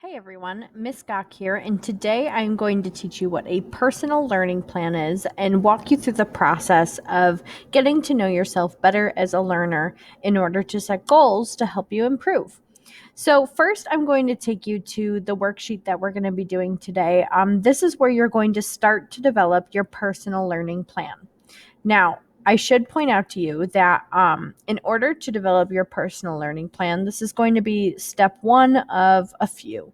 Hey everyone, Miss Gok here, and today I'm going to teach you what a personal learning plan is and walk you through the process of getting to know yourself better as a learner in order to set goals to help you improve. So, first, I'm going to take you to the worksheet that we're going to be doing today. This is where you're going to start to develop your personal learning plan. Now, I should point out to you that in order to develop your personal learning plan, this is going to be step one of a few.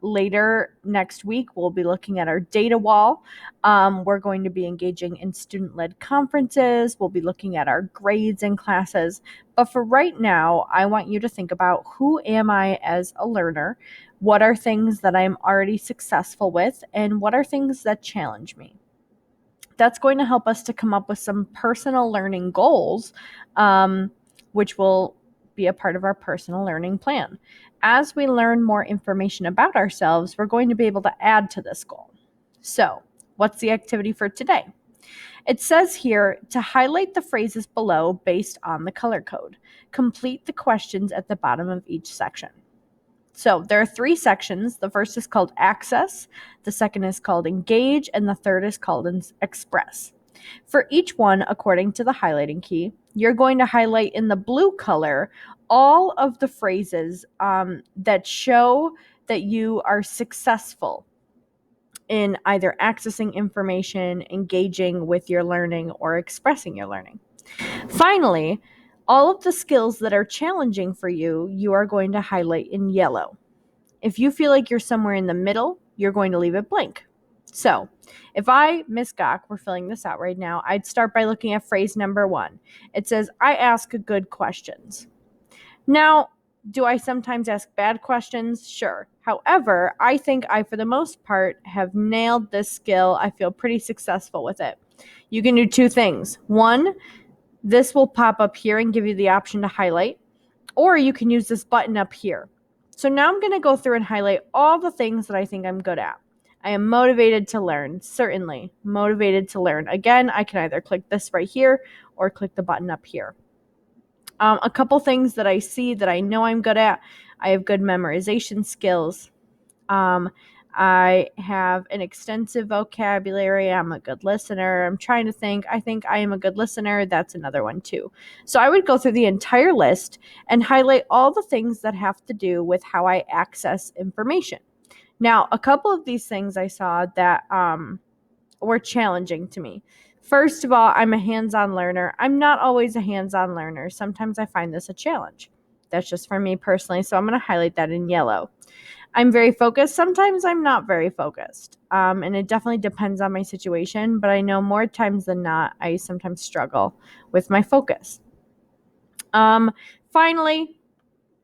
Later next week, we'll be looking at our data wall. We're going to be engaging in student-led conferences. We'll be looking at our grades and classes. But for right now, I want you to think about who am I as a learner? What are things that I'm already successful with? And what are things that challenge me? That's going to help us to come up with some personal learning goals, which will be a part of our personal learning plan. As we learn more information about ourselves, we're going to be able to add to this goal. So, what's the activity for today? It says here to highlight the phrases below based on the color code. Complete the questions at the bottom of each section. So there are three sections. The first is called Access, the second is called Engage, and the third is called Express. For each one, according to the highlighting key, you're going to highlight in the blue color all of the phrases that show that you are successful in either accessing information, engaging with your learning, or expressing your learning. Finally, all of the skills that are challenging for you, you are going to highlight in yellow. If you feel like you're somewhere in the middle, you're going to leave it blank. So, if I, Miss Gok, were filling this out right now, I'd start by looking at phrase number 1. It says, I ask good questions. Now, do I sometimes ask bad questions? Sure. However, I think I, for the most part, have nailed this skill. I feel pretty successful with it. You can do two things. One, this will pop up here and give you the option to highlight, or you can use this button up here. So now I'm going to go through and highlight all the things that I think I'm good at. I am motivated to learn, certainly motivated to learn. Again, I can either click this right here or click the button up here. A couple things that I see that I know I'm good at. I have good memorization skills. I have an extensive vocabulary. I'm a good listener. I'm trying to think. I think I am a good listener. That's another one too. So I would go through the entire list and highlight all the things that have to do with how I access information. Now, a couple of these things I saw that were challenging to me. First of all, I'm a hands-on learner. I'm not always a hands-on learner. Sometimes I find this a challenge. That's just for me personally, so I'm going to highlight that in yellow. I'm very focused. Sometimes I'm not very focused. And it definitely depends on my situation, but I know more times than not, I sometimes struggle with my focus. Finally,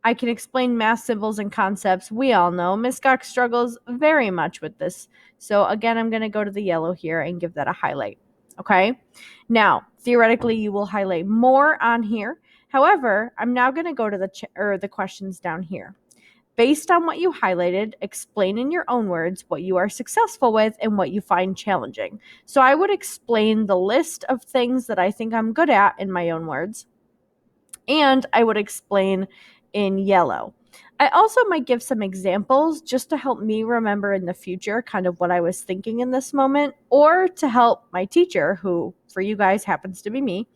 I can explain math symbols and concepts. We all know Miss Gok struggles very much with this. So again, I'm going to go to the yellow here and give that a highlight. Okay. Now, theoretically, you will highlight more on here. However, I'm now going to go to the questions down here. Based on what you highlighted, explain in your own words what you are successful with and what you find challenging. So I would explain the list of things that I think I'm good at in my own words, and I would explain in yellow. I also might give some examples just to help me remember in the future kind of what I was thinking in this moment, or to help my teacher, who for you guys happens to be me.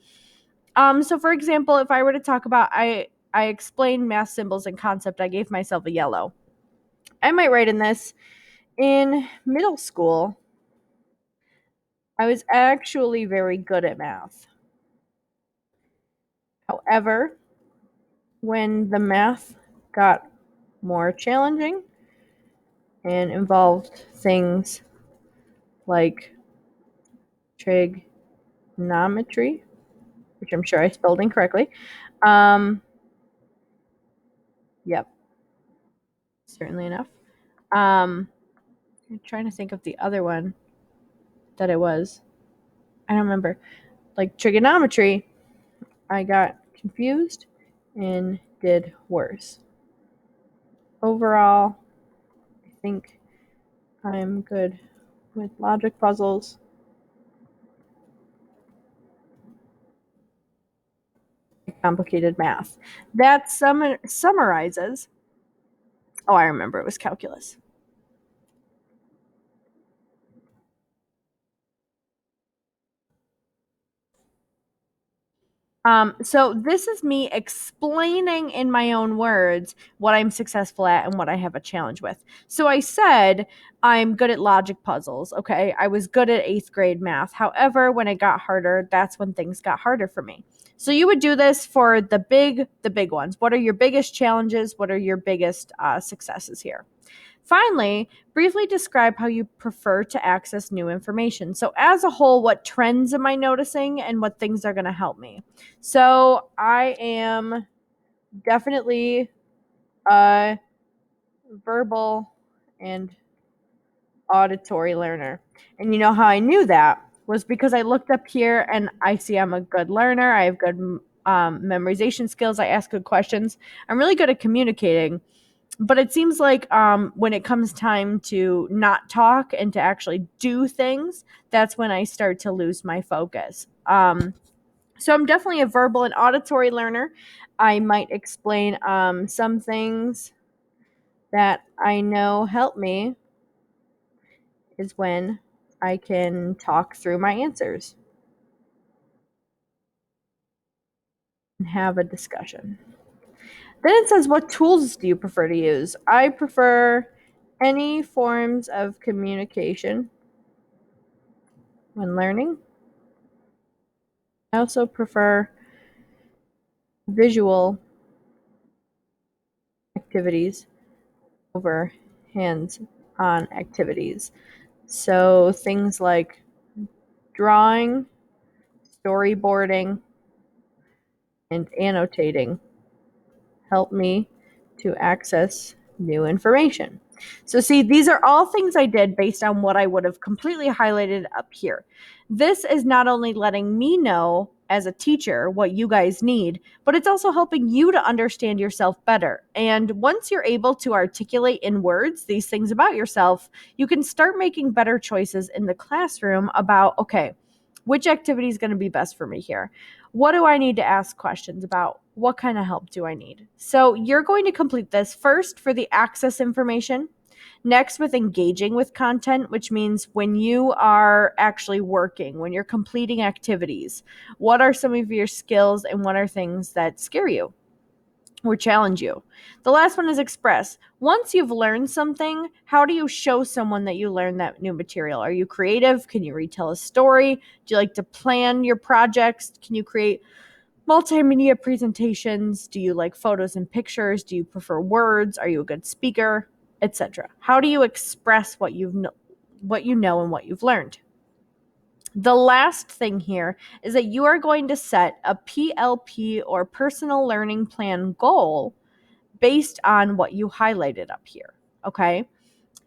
So for example, if I were to talk about I explained math symbols and concept, I gave myself a yellow. I might write in this, in middle school, I was actually very good at math. However, when the math got more challenging and involved things like trigonometry, which I'm sure I spelled incorrectly. Yep, certainly enough. I'm trying to think of the other one that it was. I don't remember. Like trigonometry, I got confused and did worse. Overall, I think I'm good with logic puzzles. Complicated math. That summarizes Oh, I remember, it was calculus. So this is me explaining in my own words what I'm successful at and what I have a challenge with. So I said I'm good at logic puzzles. Okay. I was good at eighth grade math. However, when it got harder, that's when things got harder for me. So you would do this for the big ones. What are your biggest challenges? What are your biggest successes here? Finally, briefly describe how you prefer to access new information. So, as a whole, what trends am I noticing and what things are going to help me? So, I am definitely a verbal and auditory learner. And you know how I knew that was because I looked up here and I see I'm a good learner. I have good memorization skills. I ask good questions. I'm really good at communicating. But it seems like when it comes time to not talk and to actually do things, that's when I start to lose my focus. So I'm definitely a verbal and auditory learner. I might explain some things that I know help me is when I can talk through my answers and have a discussion. Then it says, what tools do you prefer to use? I prefer any forms of communication when learning. I also prefer visual activities over hands on activities. So things like drawing, storyboarding, and annotating help me to access new information. So, see, these are all things I did based on what I would have completely highlighted up here. This is not only letting me know as a teacher what you guys need, but it's also helping you to understand yourself better. And once you're able to articulate in words these things about yourself, you can start making better choices in the classroom about, okay, which activity is going to be best for me here? What do I need to ask questions about? What kind of help do I need? So you're going to complete this first for the access information, next with engaging with content, which means when you are actually working, when you're completing activities, what are some of your skills and what are things that scare you or challenge you? The last one is express. Once you've learned something, how do you show someone that you learned that new material? Are you creative? Can you retell a story? Do you like to plan your projects? Can you create multimedia presentations? Do you like photos and pictures? Do you prefer words? Are you a good speaker? Etc. How do you express what you know and what you've learned? The last thing here is that you are going to set a PLP or personal learning plan goal based on what you highlighted up here. Okay?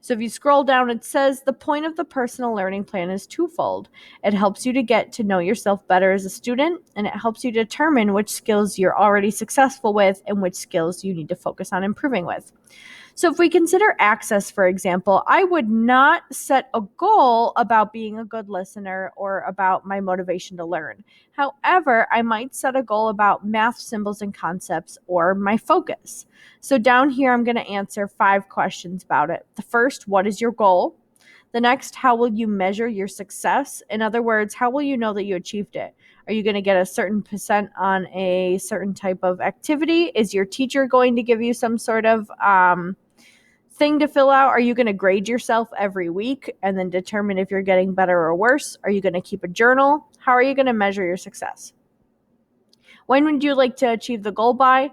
So if you scroll down, it says the point of the personal learning plan is twofold. It helps you to get to know yourself better as a student, and it helps you determine which skills you're already successful with and which skills you need to focus on improving with. So, if we consider access, for example, I would not set a goal about being a good listener or about my motivation to learn. However, I might set a goal about math symbols and concepts or my focus. So, down here, I'm going to answer 5 questions about it. The first, what is your goal? The next, how will you measure your success? In other words, how will you know that you achieved it? Are you going to get a certain percent on a certain type of activity? Is your teacher going to give you some sort of thing to fill out? Are you going to grade yourself every week and then determine if you're getting better or worse? Are you going to keep a journal? How are you going to measure your success? When would you like to achieve the goal by?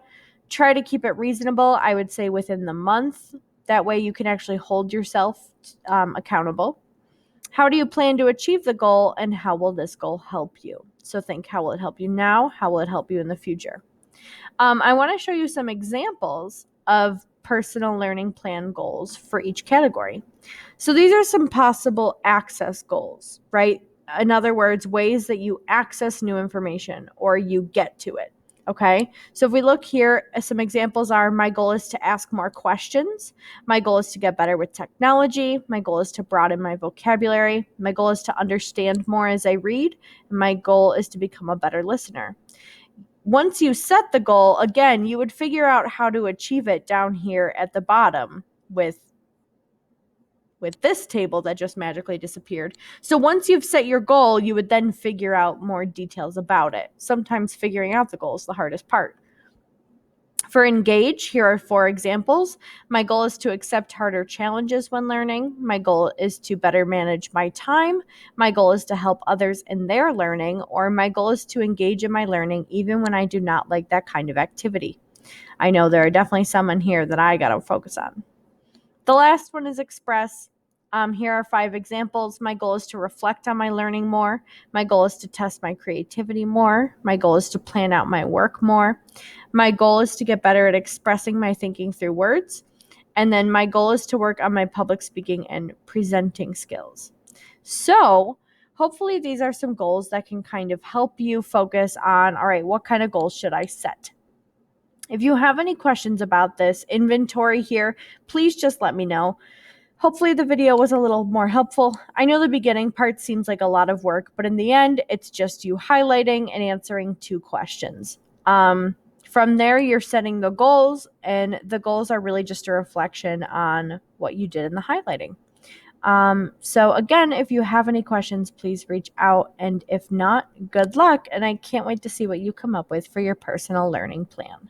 Try to keep it reasonable. I would say within the month. That way you can actually hold yourself accountable. How do you plan to achieve the goal and how will this goal help you? So think, how will it help you now? How will it help you in the future? I want to show you some examples of personal learning plan goals for each category. So these are some possible access goals, right? In other words, ways that you access new information or you get to it. Okay. So if we look here, some examples are my goal is to ask more questions. My goal is to get better with technology. My goal is to broaden my vocabulary. My goal is to understand more as I read. And my goal is to become a better listener. once you set the goal, again, you would figure out how to achieve it down here at the bottom with this table that just magically disappeared. So once you've set your goal, you would then figure out more details about it. Sometimes figuring out the goal is the hardest part. For engage, here are 4 examples. My goal is to accept harder challenges when learning. My goal is to better manage my time. My goal is to help others in their learning, or my goal is to engage in my learning even when I do not like that kind of activity. I know there are definitely some in here that I got to focus on. The last one is express. Here are 5 examples. My goal is to reflect on my learning more. My goal is to test my creativity more. My goal is to plan out my work more. My goal is to get better at expressing my thinking through words. And then my goal is to work on my public speaking and presenting skills. So hopefully these are some goals that can kind of help you focus on, all right, what kind of goals should I set? If you have any questions about this inventory here, please just let me know. Hopefully the video was a little more helpful. I know the beginning part seems like a lot of work, but in the end, it's just you highlighting and answering 2 questions. From there, you're setting the goals, and the goals are really just a reflection on what you did in the highlighting. So again, if you have any questions, please reach out. And if not, good luck. And I can't wait to see what you come up with for your personal learning plan.